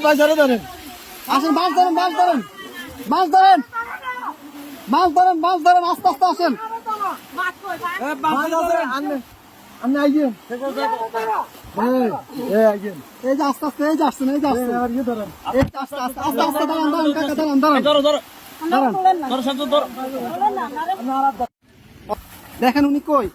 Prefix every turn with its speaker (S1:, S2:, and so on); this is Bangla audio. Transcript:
S1: বাজারে ধরেন, আসেন, মাছ ধরেন, মাছ ধরেন, মাছ ধরেন, মাছ ধরেন, মাছ ধরেন, আস্তে আস্তে আসেন। আপনি আইয়েন, এই যে আস্তে আস্তে, এই যে আসছেন, এই যে আসছেন, এই যে আস্তে আস্তে আস্তে আস্তে দাঁড়ান, দাঁড়ান কাকা, দাঁড়ান, দাঁড়ান, দাঁড়ান। দেখেন উনি কই?